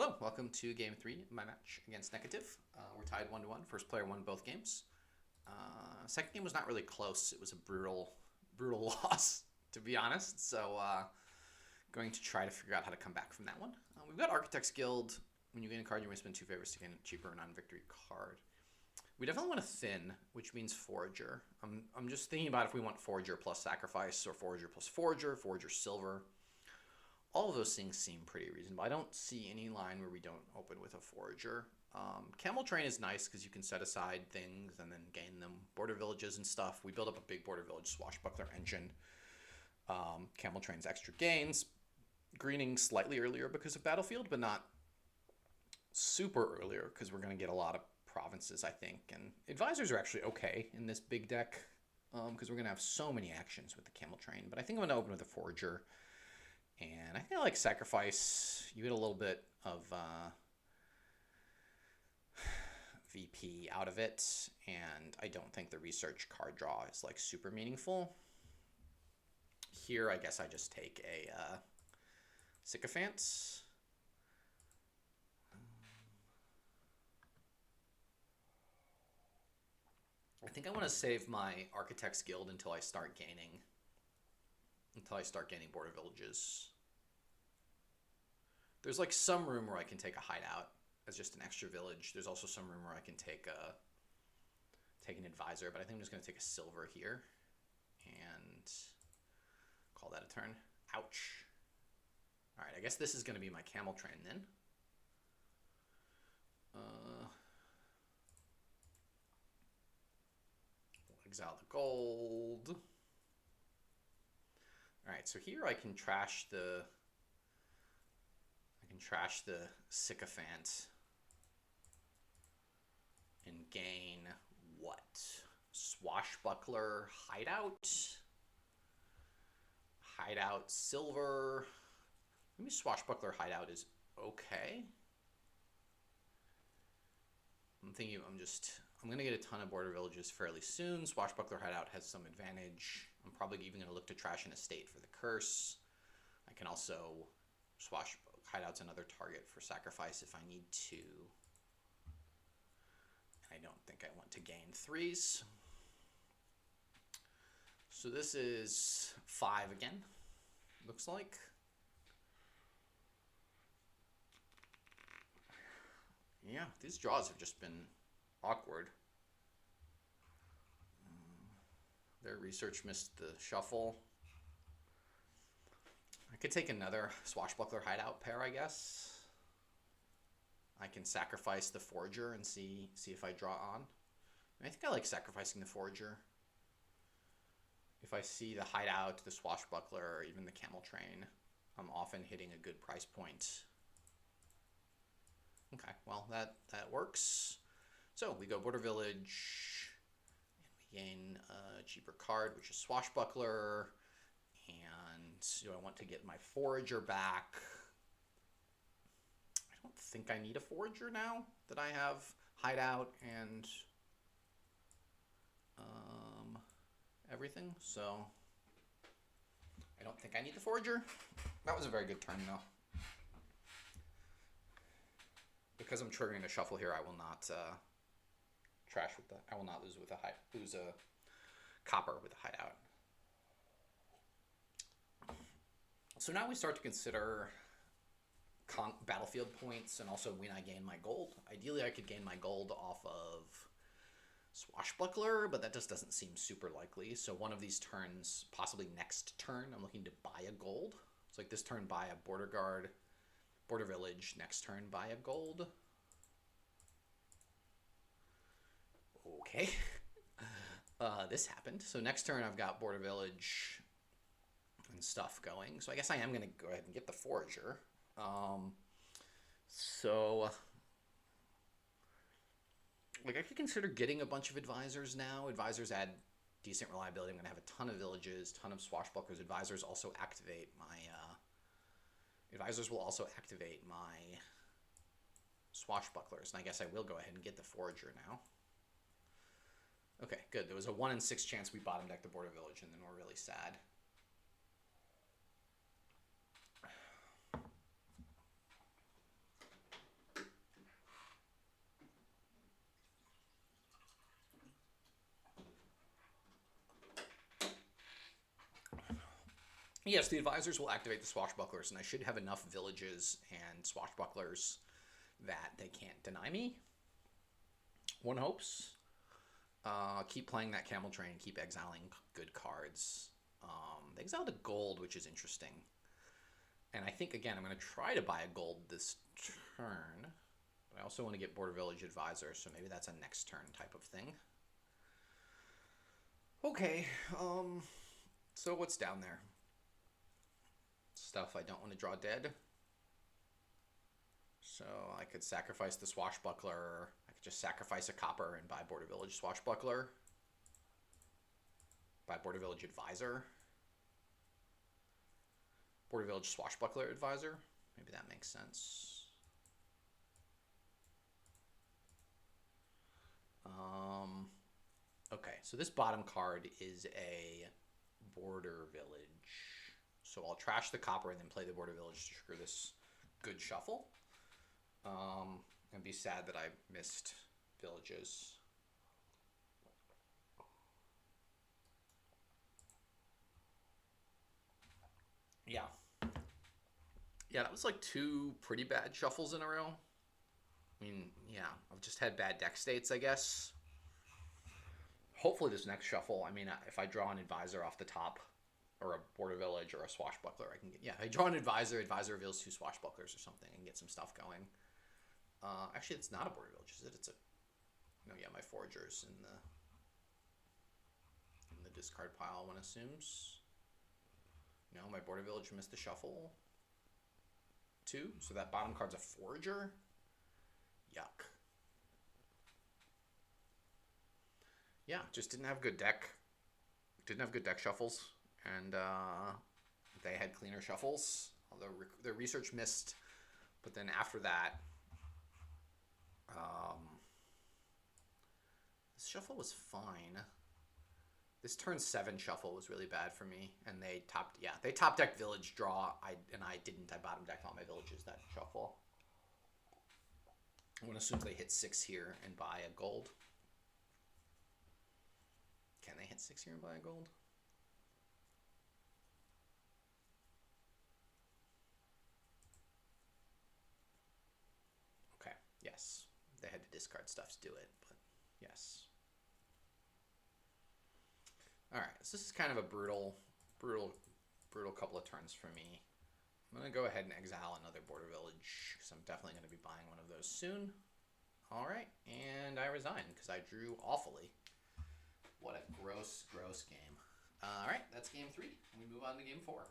Hello, welcome to game 3 of my match against Neqativ. We're tied 1-1. First player won both games. Second game was not really close. It was a brutal loss, to be honest. So going to try to figure out how to come back from that one. We've got Architect's Guild. When you gain a card, you may spend 2 favors to gain a cheaper non-victory card. We definitely want a thin, which means Forager. I'm just thinking about if we want Forager plus Sacrifice or Forager plus Forager, Forager Silver. All of those things seem pretty reasonable. I don't see any line where we don't open with a Forager. Camel Train is nice because you can set aside things and then gain them. Border villages and stuff. We build up a big border village Swashbuckler engine. Camel Train's extra gains. Greening slightly earlier because of Battlefield, but not super earlier because we're going to get a lot of provinces, I think. And advisors are actually okay in this big deck because we're going to have so many actions with the Camel Train. But I think I'm going to open with a Forager. And I think I like Sacrifice. You get a little bit of VP out of it, and I don't think the research card draw is like super meaningful. Here, I guess I just take a Sycophant. I think I want to save my Architect's Guild until I start gaining border villages. There's like some room where I can take a Hideout as just an extra village. There's also some room where I can take an advisor, but I think I'm just going to take a silver here and call that a turn. Ouch. All right, I guess this is going to be my Camel Train then. Exile the gold. All right, so here I can trash the Sycophant and gain what? Swashbuckler Hideout? Hideout Silver. Maybe Swashbuckler Hideout is okay. I'm going to get a ton of border villages fairly soon. Swashbuckler Hideout has some advantage. I'm probably even going to look to trash an estate for the curse. I can also Hideout's another target for sacrifice if I need to. I don't think I want to gain 3s. So this is 5 again, looks like. Yeah, these draws have just been awkward. Their research missed the shuffle. I could take another Swashbuckler Hideout pair, I guess. I can sacrifice the Forager and see if I draw on. I think I like sacrificing the Forager. If I see the Hideout, the Swashbuckler, or even the Camel Train, I'm often hitting a good price point. Okay, well, that works. So we go Border Village, and we gain a cheaper card, which is Swashbuckler. And do I want to get my Forager back? I don't think I need a Forager now that I have Hideout and everything. So I don't think I need the Forager. That was a very good turn, though. Because I'm triggering a shuffle here, I will not trash with the. I will not lose a copper with a Hideout. So now we start to consider battlefield points and also when I gain my gold. Ideally, I could gain my gold off of Swashbuckler, but that just doesn't seem super likely. So one of these turns, possibly next turn, I'm looking to buy a gold. It's like this turn, buy a border guard, border village. Next turn, buy a gold. Okay. This happened. So next turn, I've got border village and stuff going. So I guess I am going to go ahead and get the Forager. Like I could consider getting a bunch of advisors now. Advisors add decent reliability. I'm going to have a ton of villages, ton of Swashbucklers. Advisors also activate my advisors will also activate my Swashbucklers, and I guess I will go ahead and get the Forager now. Okay, good. There was a 1 in 6 chance we bottom deck the border village, and then we're really sad. Yes, the advisors will activate the swashbucklers, and I should have enough villages and swashbucklers that they can't deny me. One hopes. Keep playing that camel train, keep exiling good cards. They exiled a gold, which is interesting. And I think, again, I'm going to try to buy a gold this turn. But I also want to get Border Village Advisor, so maybe that's a next turn type of thing. Okay, so what's down there? Stuff I don't want to draw dead. So I could sacrifice the Swashbuckler. I could just sacrifice a copper and buy Border Village Swashbuckler. Buy Border Village Advisor. Border Village Swashbuckler Advisor. Maybe that makes sense. Okay, so this bottom card is a Border Village. So I'll trash the copper and then play the Border Village to trigger this good shuffle. And be sad that I missed villages. Yeah. Yeah, that was like 2 pretty bad shuffles in a row. I mean, yeah, I've just had bad deck states, I guess. Hopefully this next shuffle, I mean, if I draw an advisor off the top, or a Border Village, or a Swashbuckler, I can get, yeah, I draw an advisor reveals 2 Swashbucklers or something, and get some stuff going. Actually, it's not a Border Village, is it? It's a, no, yeah, my Forager's in the discard pile, one assumes. No, my Border Village missed the shuffle. 2, so that bottom card's a Forager. Yuck. Yeah, just didn't have good deck. Didn't have good deck shuffles, and they had cleaner shuffles. Although their research missed, but then after that, this shuffle was fine. This turn 7 shuffle was really bad for me, and they top deck village draw. I didn't. I bottom decked all my villages that shuffle. I'm gonna assume they hit 6 here and buy a gold. Can they hit 6 here and buy a gold? Okay, yes. They had to discard stuff to do it, but yes. Alright, so this is kind of a brutal couple of turns for me. I'm going to go ahead and exile another Border Village, because I'm definitely going to be buying one of those soon. Alright, and I resign, because I drew awfully. What a gross game. Alright, that's game 3. We move on to game 4.